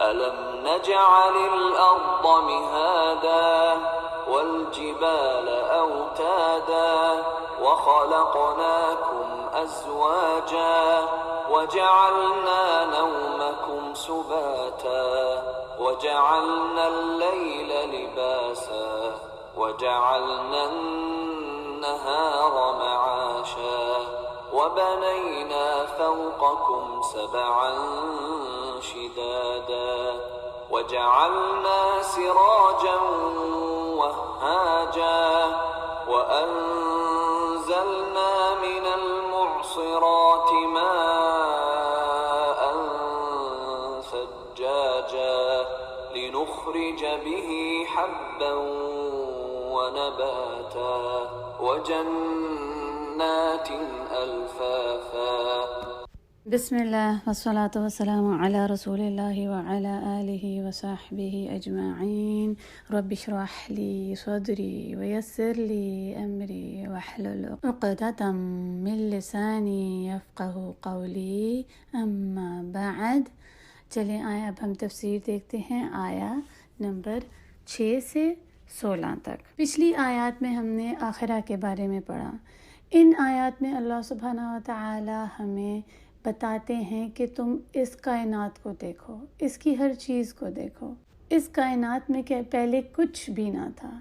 ألم نجعل الأرض مهادا والجبال أوتادا وخلقناكم أزواجا وجعلنا نومكم سباتا وجعلنا الليل لباسا وجعلنا النهار معاشا وبنينا فوقكم سبعا شدادا وجعلنا سراجا وهاجا وأنزلنا من المعصرات ماء ثجاجا لنخرج به حبا ونباتا وجنات ألفافا. بسم الله والصلاة والسلام على رسول الله وعلى آله وصحبه أجمعين. رب اشرح لي صدري ويسر لي أمري واحلل عقدة من لساني يفقه قولي. أما بعد، چلیں آئے اب ہم تفسیر دیکھتے ہیں آیا نمبر 6 سے 16 تک۔ پچھلی آیات میں ہم نے آخرہ کے بارے میں پڑھا۔ ان آیات میں اللہ سبحانہ و تعالی ہمیں بتاتے ہیں کہ تم اس کائنات کو دیکھو، اس کی ہر چیز کو دیکھو۔ اس کائنات میں کہ پہلے کچھ بھی نہ تھا،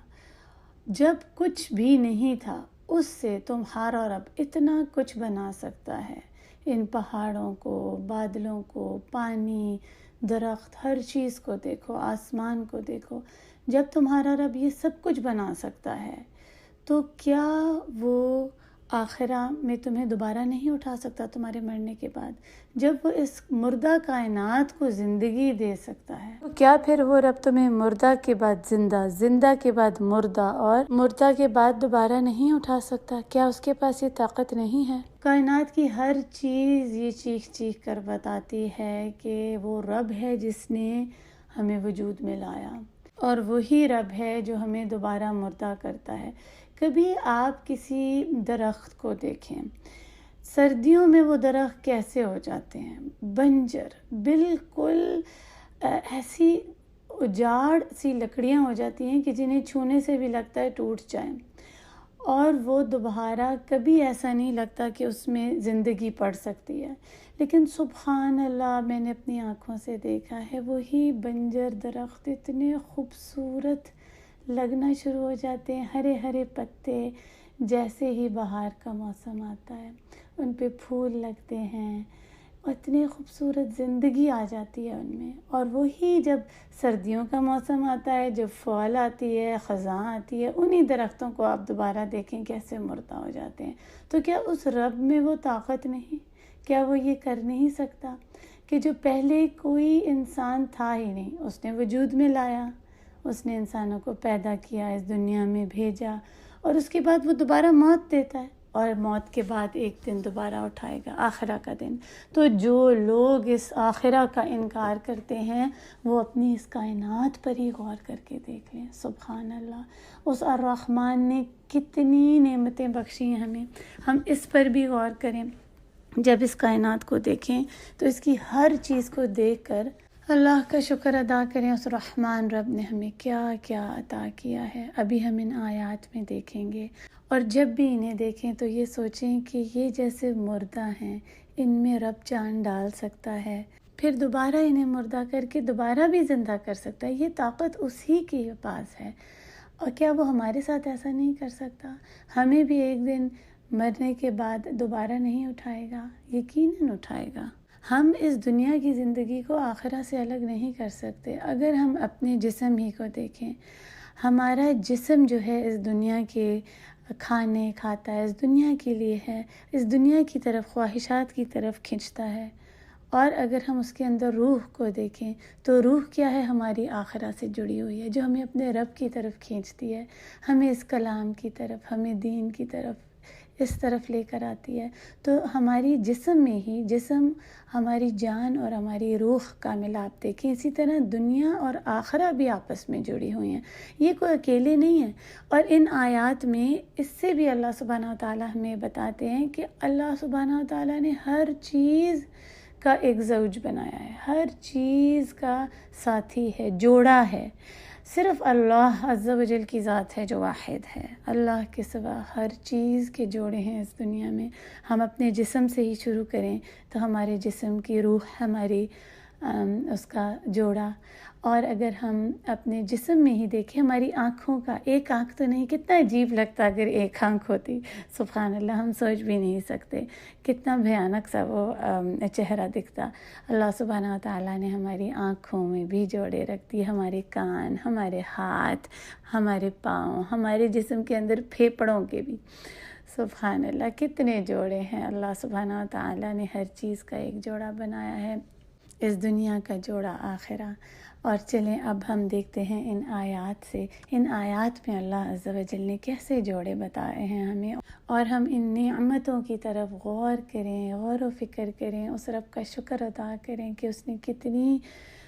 جب کچھ بھی نہیں تھا اس سے تمہارا رب اتنا کچھ بنا سکتا ہے۔ ان پہاڑوں کو، بادلوں کو، پانی، درخت، ہر چیز کو دیکھو، آسمان کو دیکھو۔ جب تمہارا رب یہ سب کچھ بنا سکتا ہے تو کیا وہ آخرہ میں تمہیں دوبارہ نہیں اٹھا سکتا تمہارے مرنے کے بعد؟ جب وہ اس مردہ کائنات کو زندگی دے سکتا ہے تو کیا پھر وہ رب تمہیں مردہ کے بعد زندہ، زندہ کے بعد مردہ اور مردہ کے بعد دوبارہ نہیں اٹھا سکتا؟ کیا اس کے پاس یہ طاقت نہیں ہے؟ کائنات کی ہر چیز یہ چیخ چیخ کر بتاتی ہے کہ وہ رب ہے جس نے ہمیں وجود میں لایا، اور وہی رب ہے جو ہمیں دوبارہ مردہ کرتا ہے۔ کبھی آپ کسی درخت کو دیکھیں، سردیوں میں وہ درخت کیسے ہو جاتے ہیں؟ بنجر، بالکل ایسی اجاڑ سی لکڑیاں ہو جاتی ہیں کہ جنہیں چھونے سے بھی لگتا ہے ٹوٹ جائیں، اور وہ دوبارہ کبھی ایسا نہیں لگتا کہ اس میں زندگی پڑ سکتی ہے۔ لیکن سبحان اللہ، میں نے اپنی آنکھوں سے دیکھا ہے وہی بنجر درخت اتنے خوبصورت لگنا شروع ہو جاتے ہیں، ہرے ہرے پتے، جیسے ہی بہار کا موسم آتا ہے ان پہ پھول لگتے ہیں، اتنے خوبصورت زندگی آ جاتی ہے ان میں۔ اور وہی جب سردیوں کا موسم آتا ہے، جب فال آتی ہے، خزاں آتی ہے، انہی درختوں کو آپ دوبارہ دیکھیں کیسے مردہ ہو جاتے ہیں۔ تو کیا اس رب میں وہ طاقت نہیں؟ کیا وہ یہ کر نہیں سکتا کہ جو پہلے کوئی انسان تھا ہی نہیں، اس نے وجود میں لایا، اس نے انسانوں کو پیدا کیا، اس دنیا میں بھیجا، اور اس کے بعد وہ دوبارہ موت دیتا ہے، اور موت کے بعد ایک دن دوبارہ اٹھائے گا، آخرہ کا دن۔ تو جو لوگ اس آخرہ کا انکار کرتے ہیں وہ اپنی اس کائنات پر ہی غور کر کے دیکھ لیں۔ سبحان اللہ، اس الرحمن نے کتنی نعمتیں بخشی ہیں ہمیں، ہم اس پر بھی غور کریں۔ جب اس کائنات کو دیکھیں تو اس کی ہر چیز کو دیکھ کر اللہ کا شکر ادا کریں، اس رحمان رب نے ہمیں کیا کیا عطا کیا ہے۔ ابھی ہم ان آیات میں دیکھیں گے، اور جب بھی انہیں دیکھیں تو یہ سوچیں کہ یہ جیسے مردہ ہیں، ان میں رب جان ڈال سکتا ہے، پھر دوبارہ انہیں مردہ کر کے دوبارہ بھی زندہ کر سکتا ہے۔ یہ طاقت اسی کے پاس ہے، اور کیا وہ ہمارے ساتھ ایسا نہیں کر سکتا؟ ہمیں بھی ایک دن مرنے کے بعد دوبارہ نہیں اٹھائے گا؟ یقیناً اٹھائے گا۔ ہم اس دنیا کی زندگی کو آخرہ سے الگ نہیں کر سکتے۔ اگر ہم اپنے جسم ہی کو دیکھیں، ہمارا جسم جو ہے اس دنیا کے کھانے کھاتا ہے، اس دنیا کے لیے ہے، اس دنیا کی طرف، خواہشات کی طرف کھنچتا ہے۔ اور اگر ہم اس کے اندر روح کو دیکھیں تو روح کیا ہے؟ ہماری آخرہ سے جڑی ہوئی ہے، جو ہمیں اپنے رب کی طرف کھینچتی ہے، ہمیں اس کلام کی طرف، ہمیں دین کی طرف، اس طرف لے کر آتی ہے۔ تو ہماری جسم میں ہی، جسم ہماری جان اور ہماری روح کا ملاپ دیکھیں، اسی طرح دنیا اور آخرہ بھی آپس میں جڑی ہوئی ہیں، یہ کوئی اکیلے نہیں ہیں۔ اور ان آیات میں اس سے بھی اللہ سبحانہ وتعالیٰ ہمیں بتاتے ہیں کہ اللہ سبحانہ وتعالیٰ نے ہر چیز کا ایک زوج بنایا ہے، ہر چیز کا ساتھی ہے، جوڑا ہے۔ صرف اللہ عز و جل کی ذات ہے جو واحد ہے، اللہ کے سوا ہر چیز کے جوڑے ہیں اس دنیا میں۔ ہم اپنے جسم سے ہی شروع کریں تو ہمارے جسم کی روح ہماری اس کا جوڑا، اور اگر ہم اپنے جسم میں ہی دیکھیں ہماری آنکھوں کا، ایک آنکھ تو نہیں، کتنا عجیب لگتا اگر ایک آنکھ ہوتی، سبحان اللہ، ہم سوچ بھی نہیں سکتے کتنا بھیانک سا وہ چہرہ دکھتا۔ اللہ سبحانہ و تعالیٰ نے ہماری آنکھوں میں بھی جوڑے رکھ دیے، ہمارے کان، ہمارے ہاتھ، ہمارے پاؤں، ہمارے جسم کے اندر پھیپڑوں کے بھی، سبحان اللہ کتنے جوڑے ہیں۔ اللہ سبحانہ و تعالیٰ نے ہر چیز کا ایک جوڑا بنایا ہے، اس دنیا کا جوڑا آخرہ۔ اور چلیں اب ہم دیکھتے ہیں ان آیات سے، ان آیات میں اللہ عز و جل نے کیسے جوڑے بتائے ہیں ہمیں، اور ہم ان نعمتوں کی طرف غور کریں، غور و فکر کریں، اس رب کا شکر ادا کریں کہ اس نے کتنی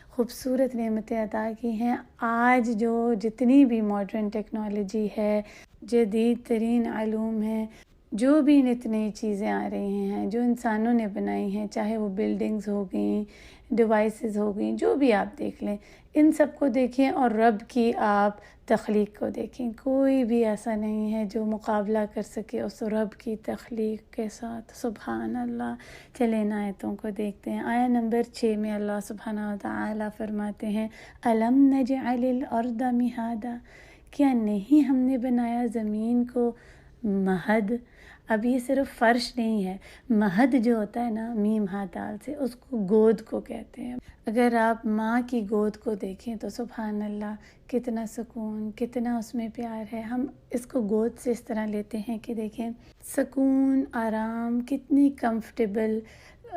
خوبصورت نعمتیں عطا کی ہیں۔ آج جو جتنی بھی ماڈرن ٹیکنالوجی ہے، جدید ترین علوم ہیں، جو بھی نت نئی چیزیں آ رہی ہیں جو انسانوں نے بنائی ہیں، چاہے وہ بلڈنگز ہو گئیں، ڈیوائسز ہو گئیں، جو بھی آپ دیکھ لیں، ان سب کو دیکھیں اور رب کی آپ تخلیق کو دیکھیں۔ کوئی بھی ایسا نہیں ہے جو مقابلہ کر سکے اس رب کی تخلیق کے ساتھ، سبحان اللہ۔ چلیں ان آیتوں کو دیکھتے ہیں۔ آیت نمبر 6 میں اللہ سبحانہ و تعالیٰ فرماتے ہیں أَلَمْ نَجْعَلِ الْأَرْضَ مِهَادًا، کیا نہیں ہم نے بنایا زمین کو مہد؟ اب یہ صرف فرش نہیں ہے، مہد جو ہوتا ہے نا، میم ہا دال سے، اس کو گود کو کہتے ہیں۔ اگر آپ ماں کی گود کو دیکھیں تو سبحان اللہ کتنا سکون، کتنا اس میں پیار ہے۔ ہم اس کو گود سے اس طرح لیتے ہیں کہ دیکھیں سکون، آرام، کتنی کمفرٹیبل۔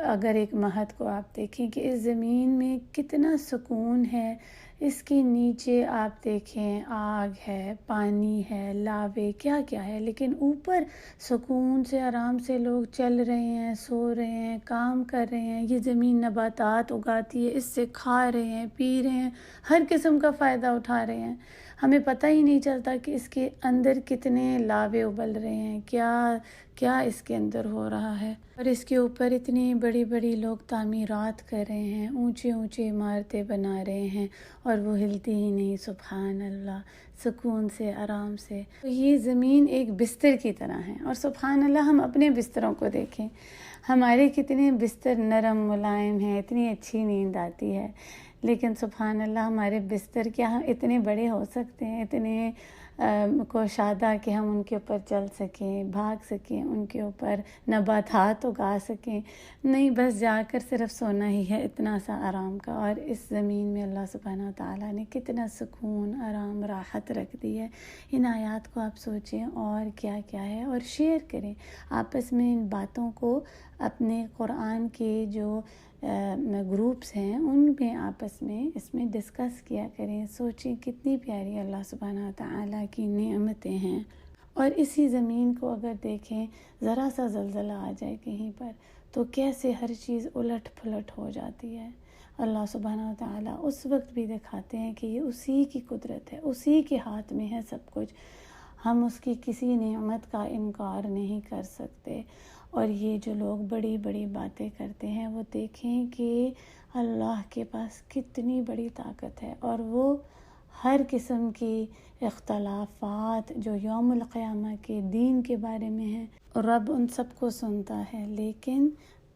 اگر ایک مہد کو آپ دیکھیں کہ اس زمین میں کتنا سکون ہے، اس کے نیچے آپ دیکھیں آگ ہے، پانی ہے، لاوے، کیا کیا ہے، لیکن اوپر سکون سے آرام سے لوگ چل رہے ہیں، سو رہے ہیں، کام کر رہے ہیں۔ یہ زمین نباتات اگاتی ہے، اس سے کھا رہے ہیں، پی رہے ہیں، ہر قسم کا فائدہ اٹھا رہے ہیں۔ ہمیں پتہ ہی نہیں چلتا کہ اس کے اندر کتنے لاوے ابل رہے ہیں، کیا اس کے اندر ہو رہا ہے، اور اس کے اوپر اتنی بڑی بڑی لوگ تعمیرات کر رہے ہیں، اونچے اونچے عمارتیں بنا رہے ہیں، اور وہ ہلتی ہی نہیں، سبحان اللہ، سکون سے، آرام سے۔ یہ زمین ایک بستر کی طرح ہے، اور سبحان اللہ ہم اپنے بستروں کو دیکھیں، ہمارے کتنے بستر نرم ملائم ہیں، اتنی اچھی نیند آتی ہے، لیکن سبحان اللہ ہمارے بستر کیا اتنے بڑے ہو سکتے ہیں، اتنے کوشادہ کہ ہم ان کے اوپر چل سکیں، بھاگ سکیں، ان کے اوپر نباتات اگا سکیں؟ نہیں، بس جا کر صرف سونا ہی ہے، اتنا سا آرام کا۔ اور اس زمین میں اللہ سبحانہ تعالیٰ نے کتنا سکون، آرام، راحت رکھ دی ہے۔ ان آیات کو آپ سوچیں اور کیا کیا ہے، اور شیئر کریں آپس میں ان باتوں کو، اپنے قرآن کے جو گروپس ہیں ان میں آپس میں اس میں ڈسکس کیا کریں، سوچیں کتنی پیاری اللہ سبحانہ تعالیٰ کی نعمتیں ہیں۔ اور اسی زمین کو اگر دیکھیں، ذرا سا زلزلہ آ جائے کہیں پر تو کیسے ہر چیز الٹ پھلٹ ہو جاتی ہے۔ اللہ سبحانہ تعالیٰ اس وقت بھی دکھاتے ہیں کہ یہ اسی کی قدرت ہے، اسی کے ہاتھ میں ہے سب کچھ، ہم اس کی کسی نعمت کا انکار نہیں کر سکتے۔ اور یہ جو لوگ بڑی بڑی باتیں کرتے ہیں، وہ دیکھیں کہ اللہ کے پاس کتنی بڑی طاقت ہے، اور وہ ہر قسم کی اختلافات جو یوم القیامہ کے دین کے بارے میں ہیں، رب ان سب کو سنتا ہے لیکن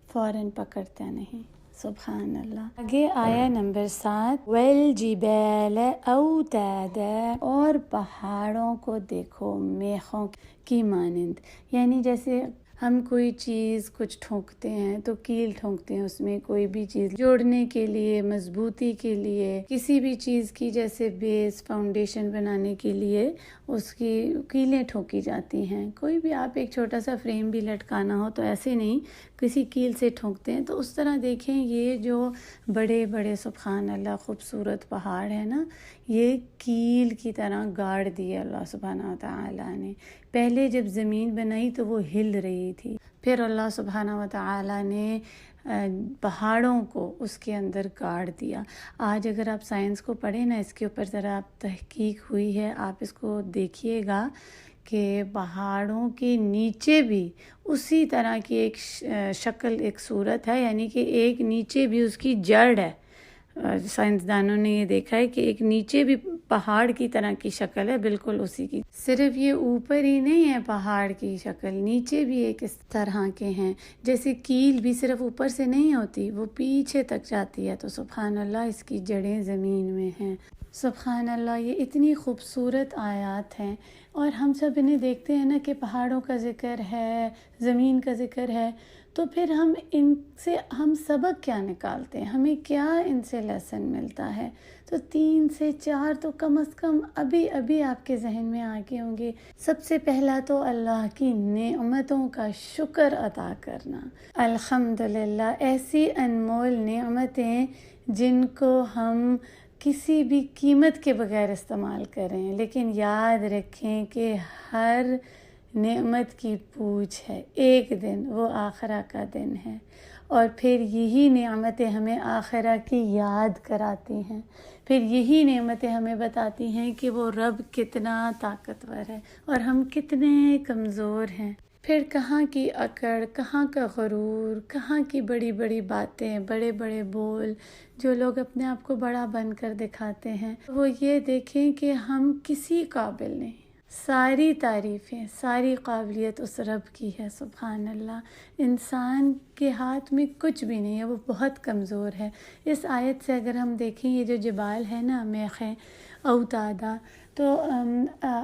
فوراً پکڑتا نہیں، سبحان اللہ۔ آگے آیا نمبر 7، وَالْجِبَالَ أَوْتَادًا، اور پہاڑوں کو دیکھو میخوں کی مانند، یعنی جیسے ہم کوئی چیز کچھ ٹھونکتے ہیں تو کیل ٹھونکتے ہیں، اس میں کوئی بھی چیز جوڑنے کے لیے، مضبوطی کے لیے، کسی بھی چیز کی جیسے بیس، فاؤنڈیشن بنانے کے لیے اس کی کیلیں ٹھوکی جاتی ہیں۔ کوئی بھی آپ ایک چھوٹا سا فریم بھی لٹکانا ہو تو ایسے نہیں، کسی کیل سے ٹھونکتے ہیں۔ تو اس طرح دیکھیں یہ جو بڑے بڑے سبحان اللہ خوبصورت پہاڑ ہیں نا، یہ کیل کی طرح گاڑ دیے اللہ سبحانہ تعالیٰ نے۔ پہلے جب زمین بنائی تو وہ ہل رہی تھی، پھر اللہ سبحانہ تعالیٰ نے پہاڑوں کو اس کے اندر گاڑ دیا۔ آج اگر آپ سائنس کو پڑھیں نا، اس کے اوپر ذرا آپ تحقیق ہوئی ہے، آپ اس کو دیکھیے گا کہ پہاڑوں کے نیچے بھی اسی طرح کی ایک شکل، ایک صورت ہے، یعنی کہ ایک نیچے بھی اس کی جڑ ہے۔ سائنسدانوں نے یہ دیکھا ہے کہ ایک نیچے بھی پہاڑ کی طرح کی شکل ہے، بالکل اسی کی۔ صرف یہ اوپر ہی نہیں ہے پہاڑ کی شکل، نیچے بھی ایک اس طرح کے ہیں۔ جیسے کیل بھی صرف اوپر سے نہیں ہوتی، وہ پیچھے تک جاتی ہے، تو سبحان اللہ اس کی جڑیں زمین میں ہیں۔ سبحان اللہ، یہ اتنی خوبصورت آیات ہیں، اور ہم سب انہیں دیکھتے ہیں نا کہ پہاڑوں کا ذکر ہے، زمین کا ذکر ہے، تو پھر ہم ان سے سبق کیا نکالتے ہیں، ہمیں کیا ان سے لیسن ملتا ہے؟ تو 3 سے 4 تو کم از کم ابھی آپ کے ذہن میں آگے ہوں گے۔ سب سے پہلا تو اللہ کی نعمتوں کا شکر ادا کرنا۔ الحمدللہ، ایسی انمول نعمتیں جن کو ہم کسی بھی قیمت کے بغیر استعمال کریں، لیکن یاد رکھیں کہ ہر نعمت کی پوچھ ہے، ایک دن وہ آخرہ کا دن ہے، اور پھر یہی نعمتیں ہمیں آخرہ کی یاد کراتی ہیں، پھر یہی نعمتیں ہمیں بتاتی ہیں کہ وہ رب کتنا طاقتور ہے اور ہم کتنے کمزور ہیں۔ پھر کہاں کی اکڑ، کہاں کا غرور، کہاں کی بڑی بڑی باتیں، بڑے بڑے بول، جو لوگ اپنے آپ کو بڑا بن کر دکھاتے ہیں، وہ یہ دیکھیں کہ ہم کسی قابل نہیں۔ ساری تعریفیں، ساری قابلیت اس رب کی ہے، سبحان اللہ۔ انسان کے ہاتھ میں کچھ بھی نہیں ہے، وہ بہت کمزور ہے۔ اس آیت سے اگر ہم دیکھیں، یہ جو جبال ہے نا، میخیں، اوتادا، تو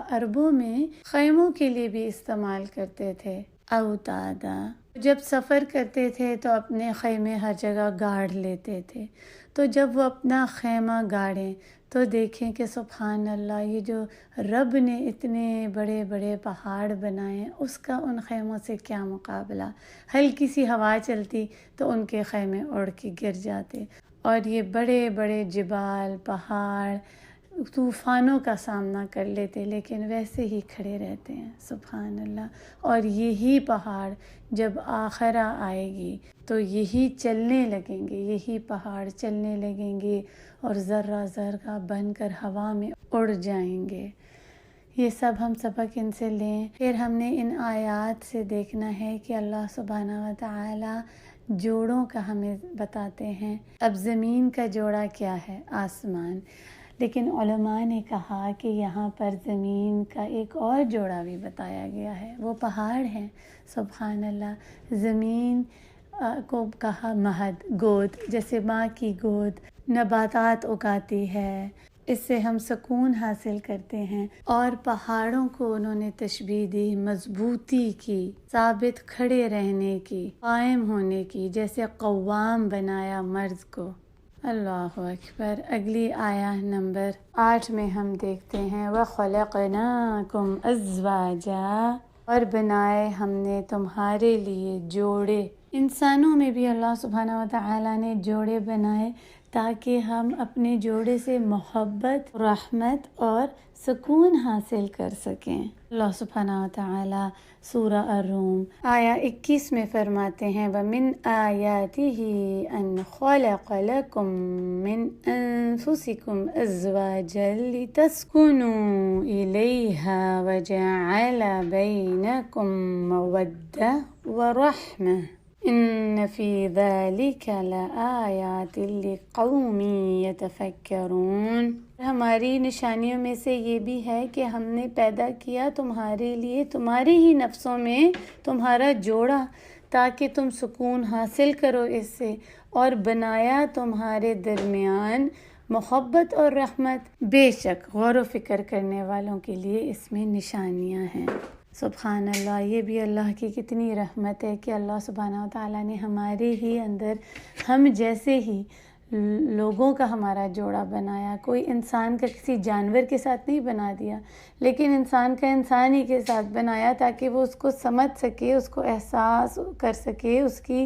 عربوں میں خیموں کے لیے بھی استعمال کرتے تھے اوتادا۔ جب سفر کرتے تھے تو اپنے خیمے ہر جگہ گاڑ لیتے تھے، تو جب وہ اپنا خیمہ گاڑیں تو دیکھیں کہ سبحان اللہ، یہ جو رب نے اتنے بڑے بڑے پہاڑ بنائے، اس کا ان خیموں سے کیا مقابلہ۔ ہلکی سی ہوا چلتی تو ان کے خیمے اڑ کے گر جاتے، اور یہ بڑے بڑے جبال، پہاڑ طوفانوں کا سامنا کر لیتے، لیکن ویسے ہی کھڑے رہتے ہیں، سبحان اللہ۔ اور یہی پہاڑ جب آخرہ آئے گی تو یہی چلنے لگیں گے، یہی پہاڑ چلنے لگیں گے اور ذرہ ذرہ بن کر ہوا میں اڑ جائیں گے۔ یہ سب ہم سبق ان سے لیں۔ پھر ہم نے ان آیات سے دیکھنا ہے کہ اللہ سبحانہ و تعالی جوڑوں کا ہمیں بتاتے ہیں۔ اب زمین کا جوڑا کیا ہے؟ آسمان۔ لیکن علماء نے کہا کہ یہاں پر زمین کا ایک اور جوڑا بھی بتایا گیا ہے، وہ پہاڑ ہیں، سبحان اللہ۔ زمین کو کہا مہد، گود، جیسے ماں کی گود، نباتات اگاتی ہے، اس سے ہم سکون حاصل کرتے ہیں۔ اور پہاڑوں کو انہوں نے تشبیہ دی مضبوطی کی، ثابت کھڑے رہنے کی، قائم ہونے کی، جیسے قوام بنایا مرد کو۔ اللہ اکبر۔ اگلی آیہ نمبر 8 میں ہم دیکھتے ہیں وَخَلَقْنَاكُمْ أَزْوَاجًا، اور بنائے ہم نے تمہارے لیے جوڑے۔ انسانوں میں بھی اللہ سبحانہ و تعالیٰ نے جوڑے بنائے تاکہ ہم اپنے جوڑے سے محبت، رحمت اور سکون حاصل کر سکیں۔ اللہ سبحانہ و تعالیٰ سورہ الروم آیہ 21 میں فرماتے ہیں وَمِنْ آيَاتِهِ أَنْ خَلَقَ لَكُم مِّنْ أَنفُسِكُمْ أَزْوَاجًا لِتَسْكُنُوا إِلَيْهَا وَجَعَلَ بَيْنَكُم مَّوَدَّةً وَرَحْمَةً إِنَّ فِي ذَلِكَ لَآيَاتٍ لِقَوْمٍ يَتَفَكَّرُونَ۔ ہماری نشانیوں میں سے یہ بھی ہے کہ ہم نے پیدا کیا تمہارے لیے تمہاری ہی نفسوں میں تمہارا جوڑا تاکہ تم سکون حاصل کرو اس سے، اور بنایا تمہارے درمیان محبت اور رحمت۔ بے شک غور و فکر کرنے والوں کے لیے اس میں نشانیاں ہیں۔ سبحان اللہ، یہ بھی اللہ کی کتنی رحمت ہے کہ اللہ سبحانہ و تعالیٰ نے ہمارے ہی اندر ہم جیسے ہی لوگوں کا ہمارا جوڑا بنایا۔ کوئی انسان کا کسی جانور کے ساتھ نہیں بنا دیا، لیکن انسان کا انسان ہی کے ساتھ بنایا تاکہ وہ اس کو سمجھ سکے، اس کو احساس کر سکے، اس کی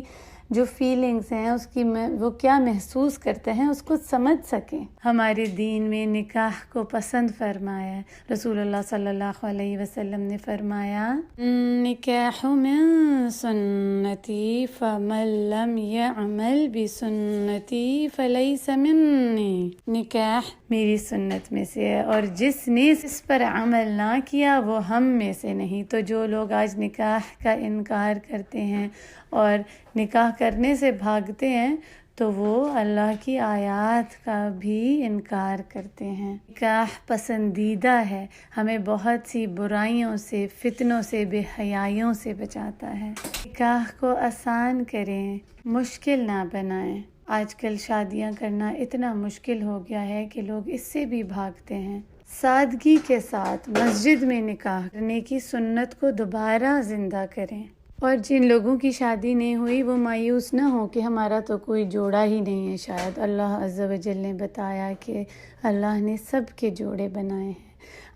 جو فیلنگز ہیں اس کی وہ کیا محسوس کرتے ہیں اس کو سمجھ سکیں۔ ہمارے دین میں نکاح کو پسند فرمایا ہے۔ رسول اللہ صلی اللہ علیہ وسلم نے فرمایا نکاح من سنتی فمن لم يعمل بسنتی فلیس منی، نکاح میری سنت میں سے ہے اور جس نے اس پر عمل نہ کیا وہ ہم میں سے نہیں۔ تو جو لوگ آج نکاح کا انکار کرتے ہیں اور نکاح کرنے سے بھاگتے ہیں تو وہ اللہ کی آیات کا بھی انکار کرتے ہیں۔ نکاح پسندیدہ ہے، ہمیں بہت سی برائیوں سے، فتنوں سے، بے حیائیوں سے بچاتا ہے۔ نکاح کو آسان کریں، مشکل نہ بنائیں۔ آج کل شادیاں کرنا اتنا مشکل ہو گیا ہے کہ لوگ اس سے بھی بھاگتے ہیں۔ سادگی کے ساتھ مسجد میں نکاح کرنے کی سنت کو دوبارہ زندہ کریں، اور جن لوگوں کی شادی نہیں ہوئی وہ مایوس نہ ہو کہ ہمارا تو کوئی جوڑا ہی نہیں ہے۔ شاید اللہ عز و جل نے بتایا کہ اللہ نے سب کے جوڑے بنائے ہیں۔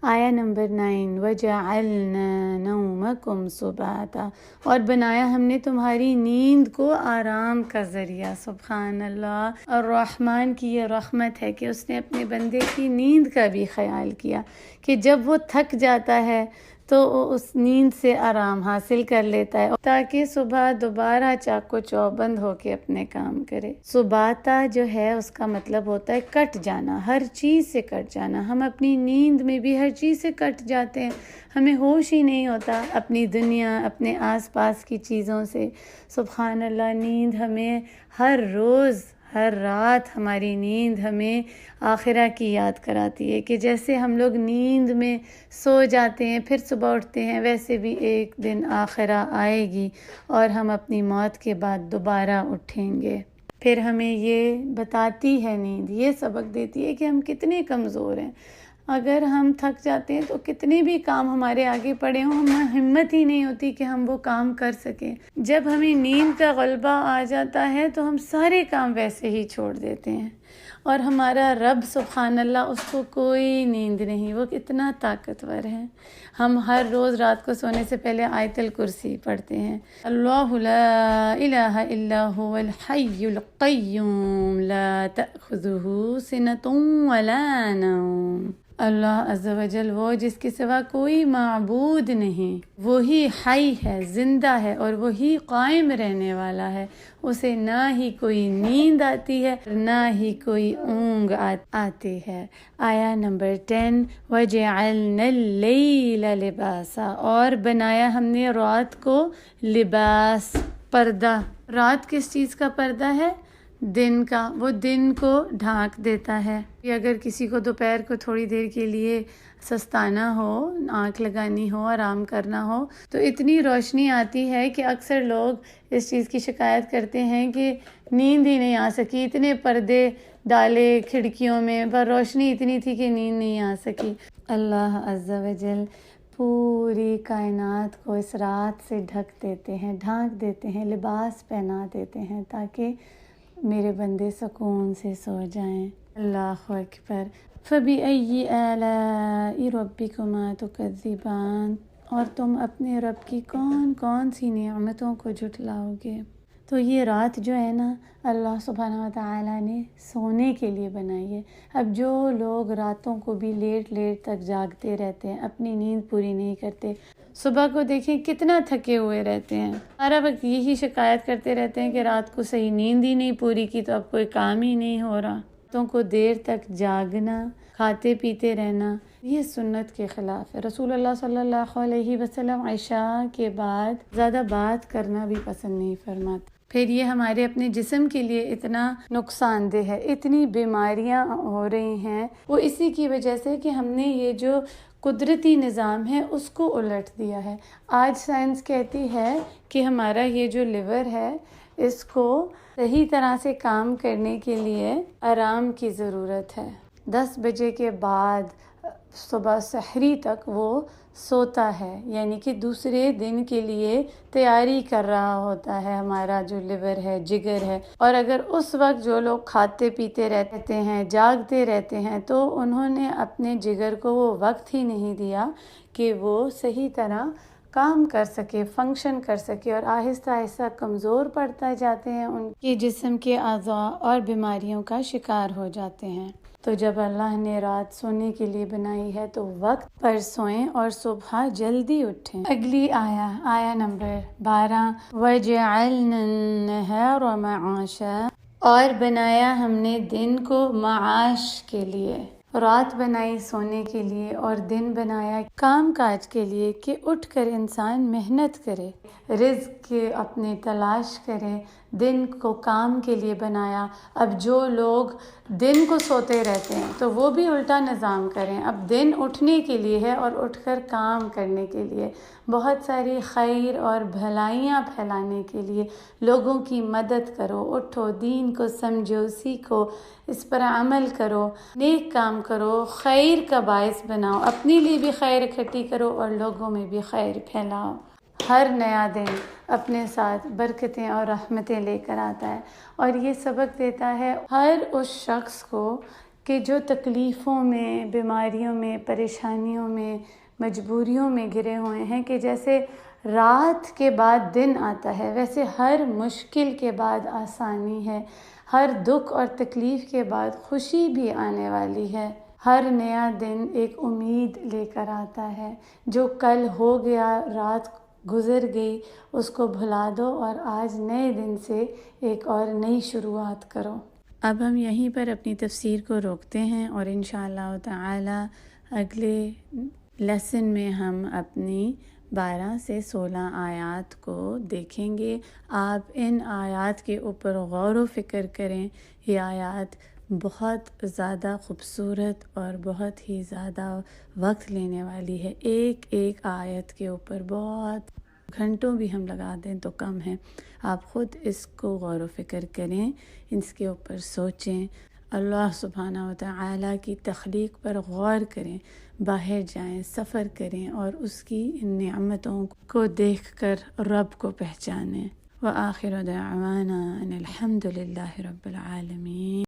آیا نمبر 9 وَجَعَلْنَا نَوْمَكُمْ سُبَاتًا، اور بنایا ہم نے تمہاری نیند کو آرام کا ذریعہ۔ سبحان اللہ، الرحمن کی یہ رحمت ہے کہ اس نے اپنے بندے کی نیند کا بھی خیال کیا کہ جب وہ تھک جاتا ہے تو اس نیند سے آرام حاصل کر لیتا ہے تاکہ صبح دوبارہ چاق و چوبند ہو کے اپنے کام کرے۔ سباتا جو ہے اس کا مطلب ہوتا ہے کٹ جانا، ہر چیز سے کٹ جانا۔ ہم اپنی نیند میں بھی ہر چیز سے کٹ جاتے ہیں، ہمیں ہوش ہی نہیں ہوتا اپنی دنیا، اپنے آس پاس کی چیزوں سے۔ سبحان اللہ، نیند ہمیں ہر روز، ہر رات ہماری نیند ہمیں آخرہ کی یاد کراتی ہے کہ جیسے ہم لوگ نیند میں سو جاتے ہیں پھر صبح اٹھتے ہیں، ویسے بھی ایک دن آخرہ آئے گی اور ہم اپنی موت کے بعد دوبارہ اٹھیں گے۔ پھر ہمیں یہ بتاتی ہے نیند، یہ سبق دیتی ہے کہ ہم کتنے کمزور ہیں۔ اگر ہم تھک جاتے ہیں تو کتنے بھی کام ہمارے آگے پڑے ہوں، ہمیں ہمت ہی نہیں ہوتی کہ ہم وہ کام کر سکیں۔ جب ہمیں نیند کا غلبہ آ جاتا ہے تو ہم سارے کام ویسے ہی چھوڑ دیتے ہیں، اور ہمارا رب سبحان اللہ، اس کو کوئی نیند نہیں، وہ کتنا طاقتور ہے۔ ہم ہر روز رات کو سونے سے پہلے آیت الکرسی پڑھتے ہیں، اللہ لا الہ الا هو الحی القیوم لا تأخذہ سنۃ ولا نوم۔ اللہ عز و جل وہ جس کے سوا کوئی معبود نہیں، وہی حی ہے، زندہ ہے، اور وہی قائم رہنے والا ہے۔ اسے نہ ہی کوئی نیند آتی ہے نہ ہی کوئی اونگ آتی ہے۔ آیا نمبر 10 وَجَعَلْنَا اللَّيْلَ لِبَاسًا، اور بنایا ہم نے رات کو لباس، پردہ۔ رات کس چیز کا پردہ ہے؟ دن کا، وہ دن کو ڈھانک دیتا ہے۔ اگر کسی کو دوپہر کو تھوڑی دیر کے لیے سستانا ہو، آنکھ لگانی ہو، آرام کرنا ہو، تو اتنی روشنی آتی ہے کہ اکثر لوگ اس چیز کی شکایت کرتے ہیں کہ نیند ہی نہیں آ سکی، اتنے پردے ڈالے کھڑکیوں میں پر روشنی اتنی تھی کہ نیند نہیں آ سکی۔ اللہ عز و جل پوری کائنات کو اس رات سے ڈھک دیتے ہیں، ڈھانک دیتے ہیں، لباس پہنا دیتے ہیں تاکہ میرے بندے سکون سے سو جائیں۔ اللہ اکبر۔ فَبِأَيِّ آلَاءِ رَبِّكُمَا تُكَذِّبَانِ، اور تم اپنے رب کی کون کون سی نعمتوں کو جھٹلاؤ گے؟ تو یہ رات جو ہے نا، اللہ سبحانہ وتعالیٰ نے سونے کے لیے بنائی ہے۔ اب جو لوگ راتوں کو بھی لیٹ تک جاگتے رہتے ہیں، اپنی نیند پوری نہیں کرتے، صبح کو دیکھیں کتنا تھکے ہوئے رہتے ہیں، سارا وقت یہی شکایت کرتے رہتے ہیں کہ رات کو صحیح نیند ہی نہیں پوری کی تو اب کوئی کام ہی نہیں ہو رہا۔ راتوں کو دیر تک جاگنا، کھاتے پیتے رہنا، یہ سنت کے خلاف ہے۔ رسول اللہ صلی اللہ علیہ وسلم عشاء کے بعد زیادہ بات کرنا بھی پسند نہیں فرماتے۔ پھر یہ ہمارے اپنے جسم کے لیے اتنا نقصان دہ ہے، اتنی بیماریاں ہو رہی ہیں، وہ اسی کی وجہ سے کہ ہم نے یہ جو قدرتی نظام ہے اس کو الٹ دیا ہے۔ آج سائنس کہتی ہے کہ ہمارا یہ جو لیور ہے اس کو صحیح طرح سے کام کرنے کے لیے آرام کی ضرورت ہے۔ 10 بجے کے بعد صبح سحری تک وہ سوتا ہے، یعنی کہ دوسرے دن کے لیے تیاری کر رہا ہوتا ہے ہمارا جو لیور ہے، جگر ہے۔ اور اگر اس وقت جو لوگ کھاتے پیتے رہتے ہیں، جاگتے رہتے ہیں، تو انہوں نے اپنے جگر کو وہ وقت ہی نہیں دیا کہ وہ صحیح طرح کام کر سکے، فنکشن کر سکے، اور آہستہ آہستہ کمزور پڑتا جاتے ہیں، ان کے جسم کے اعضاء اور بیماریوں کا شکار ہو جاتے ہیں۔ تو جب اللہ نے رات سونے کے لیے بنائی ہے تو وقت پر سوئیں اور صبح جلدی اٹھیں۔ اگلی آیا نمبر 12، وَجَعَلْنَا النَّهَارَ مَعَاشًا، اور بنایا ہم نے دن کو معاش کے لیے۔ رات بنائی سونے کے لیے اور دن بنایا کام کاج کے لیے، کہ اٹھ کر انسان محنت کرے، رزق کے اپنے تلاش کرے۔ دن کو کام کے لیے بنایا۔ اب جو لوگ دن کو سوتے رہتے ہیں تو وہ بھی الٹا نظام کریں، اب دن اٹھنے کے لیے ہے اور اٹھ کر کام کرنے کے لیے، بہت ساری خیر اور بھلائیاں پھیلانے کے لیے لوگوں کی مدد کرو، اٹھو، دین کو سمجھو، سیکھو، اس پر عمل کرو، نیک کام کرو، خیر کا باعث بناؤ، اپنے لیے بھی خیر اکٹھی کرو اور لوگوں میں بھی خیر پھیلاؤ۔ ہر نیا دن اپنے ساتھ برکتیں اور رحمتیں لے کر آتا ہے، اور یہ سبق دیتا ہے ہر اس شخص کو کہ جو تکلیفوں میں، بیماریوں میں، پریشانیوں میں، مجبوریوں میں گرے ہوئے ہیں، کہ جیسے رات کے بعد دن آتا ہے ویسے ہر مشکل کے بعد آسانی ہے، ہر دکھ اور تکلیف کے بعد خوشی بھی آنے والی ہے۔ ہر نیا دن ایک امید لے کر آتا ہے۔ جو کل ہو گیا، رات گزر گئی، اس کو بھلا دو اور آج نئے دن سے ایک اور نئی شروعات کرو۔ اب ہم یہیں پر اپنی تفسیر کو روکتے ہیں، اور انشاءاللہ تعالی اگلے لیسن میں ہم اپنی 12 سے 16 آیات کو دیکھیں گے۔ آپ ان آیات کے اوپر غور و فکر کریں۔ یہ آیات بہت زیادہ خوبصورت اور بہت ہی زیادہ وقت لینے والی ہے۔ ایک ایک آیت کے اوپر بہت گھنٹوں بھی ہم لگا دیں تو کم ہے۔ آپ خود اس کو غور و فکر کریں، اس کے اوپر سوچیں، اللہ سبحانہ و تعالیٰ کی تخلیق پر غور کریں، باہر جائیں، سفر کریں اور اس کی ان نعمتوں کو دیکھ کر رب کو پہچانیں۔ وآخر دعوانا ان الحمد للہ رب العالمین۔